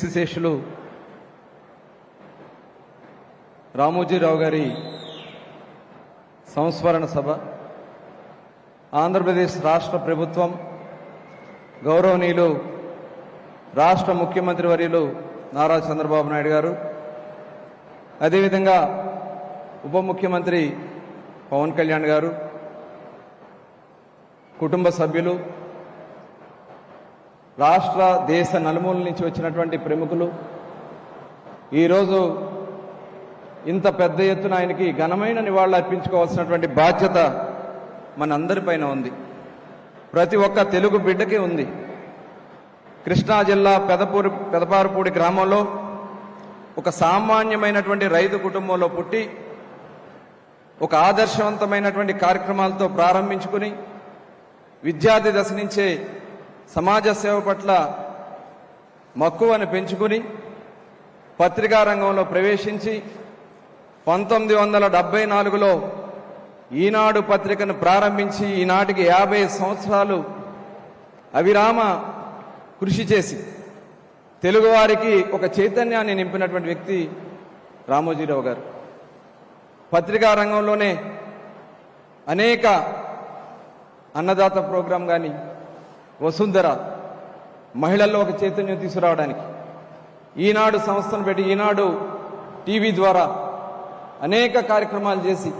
శేషులు రామోజీరావు గారి సంస్మరణ సభ ఆంధ్రప్రదేశ్ రాష్ట్ర ప్రభుత్వం గౌరవనీయులు రాష్ట్ర ముఖ్యమంత్రి వర్యులు నారా చంద్రబాబు నాయుడు గారు, అదేవిధంగా ఉప ముఖ్యమంత్రి పవన్ కళ్యాణ్ గారు, కుటుంబ సభ్యులు, రాష్ట్ర దేశ నలుమూల నుంచి వచ్చినటువంటి ప్రముఖులు ఈరోజు ఇంత పెద్ద ఎత్తున ఆయనకి ఘనమైన నివాళులు అర్పించుకోవాల్సినటువంటి బాధ్యత మనందరిపైన ఉంది. ప్రతి ఒక్క తెలుగు బిడ్డకి ఉంది. కృష్ణా జిల్లా పెదపారుపూడి గ్రామంలో ఒక సామాన్యమైనటువంటి రైతు కుటుంబంలో పుట్టి ఒక ఆదర్శవంతమైనటువంటి కార్యక్రమాలతో ప్రారంభించుకుని విద్యార్థి దశ నుంచే సమాజ సేవ పట్ల మక్కువను పెంచుకుని పత్రికా రంగంలో ప్రవేశించి 1974లో ఈనాడు పత్రికను ప్రారంభించి ఈనాటికి 50 సంవత్సరాలు అవిరామ కృషి చేసి తెలుగువారికి ఒక చైతన్యాన్ని నింపినటువంటి వ్యక్తి రామోజీరావు గారు. పత్రికా రంగంలోనే అనేక అన్నదాత ప్రోగ్రాం కానీ, వసుంధర మహిళల్లో ఒక చైతన్యం తీసుకురావడానికి ఈనాడు సంస్థను పెట్టి ఈనాడు టీవీ ద్వారా అనేక కార్యక్రమాలు చేసి,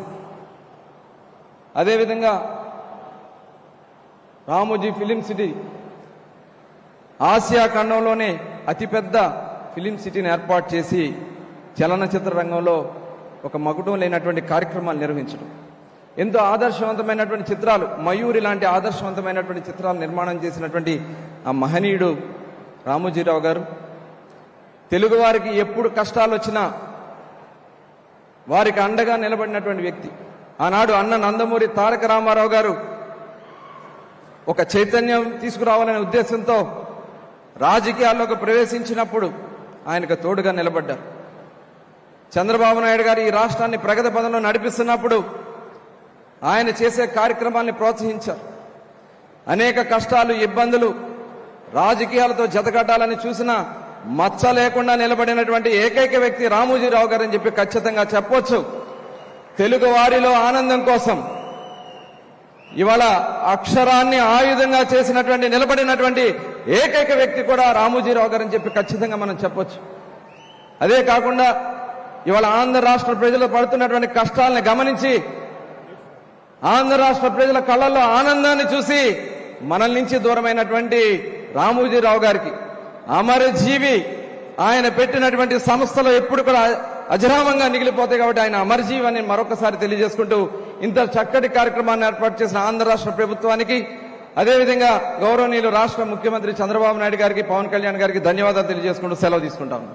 అదేవిధంగా రామోజీ ఫిలిం సిటీ ఆసియా ఖండంలోనే అతిపెద్ద ఫిలిం సిటీని ఏర్పాటు చేసి చలనచిత్ర రంగంలో ఒక మకుటం లేనటువంటి కార్యక్రమాలు నిర్వహించడం, ఎంతో ఆదర్శవంతమైనటువంటి చిత్రాలు, మయూరి లాంటి ఆదర్శవంతమైనటువంటి చిత్రాలు నిర్మాణం చేసినటువంటి ఆ మహనీయుడు రామోజీరావు గారు. తెలుగువారికి ఎప్పుడు కష్టాలు వచ్చినా వారికి అండగా నిలబడినటువంటి వ్యక్తి. ఆనాడు అన్న నందమూరి తారక రామారావు గారు ఒక చైతన్యం తీసుకురావాలనే ఉద్దేశంతో రాజకీయాల్లోకి ప్రవేశించినప్పుడు ఆయనకు తోడుగా నిలబడ్డారు. చంద్రబాబు నాయుడు గారు ఈ రాష్ట్రాన్ని ప్రగతి పదంలో నడిపిస్తున్నప్పుడు ఆయన చేసే కార్యక్రమాల్ని ప్రోత్సహించారు. అనేక కష్టాలు, ఇబ్బందులు రాజకీయాలతో జతకట్టాలని చూసినా మచ్చ లేకుండా నిలబడినటువంటి ఏకైక వ్యక్తి రామోజీరావు గారు అని చెప్పి ఖచ్చితంగా చెప్పొచ్చు. తెలుగు వారిలో ఆనందం కోసం ఇవాళ అక్షరాన్ని ఆయుధంగా చేసినటువంటి నిలబడినటువంటి ఏకైక వ్యక్తి కూడా రామోజీరావు గారు అని చెప్పి ఖచ్చితంగా మనం చెప్పొచ్చు. అదే కాకుండా ఇవాళ ఆంధ్ర రాష్ట్ర ప్రజలు పడుతున్నటువంటి కష్టాలను గమనించి ఆంధ్ర రాష్ట్ర ప్రజల కళ్ళల్లో ఆనందాన్ని చూసి మనల్ నుంచి దూరమైనటువంటి రామోజీరావు గారికి అమరజీవి, ఆయన పెట్టినటువంటి సంస్థలు ఎప్పుడు కూడా అజరామంగా మిగిలిపోతాయి కాబట్టి ఆయన అమరజీవి అని మరొకసారి తెలియజేసుకుంటూ ఇంత చక్కటి కార్యక్రమాన్ని ఏర్పాటు చేసిన ఆంధ్ర రాష్ట్ర ప్రభుత్వానికి, అదేవిధంగా గౌరవనీయులు రాష్ట్ర ముఖ్యమంత్రి చంద్రబాబు నాయుడు గారికి, పవన్ కళ్యాణ్ గారికి ధన్యవాదాలు తెలియజేసుకుంటూ సెలవు తీసుకుంటాము.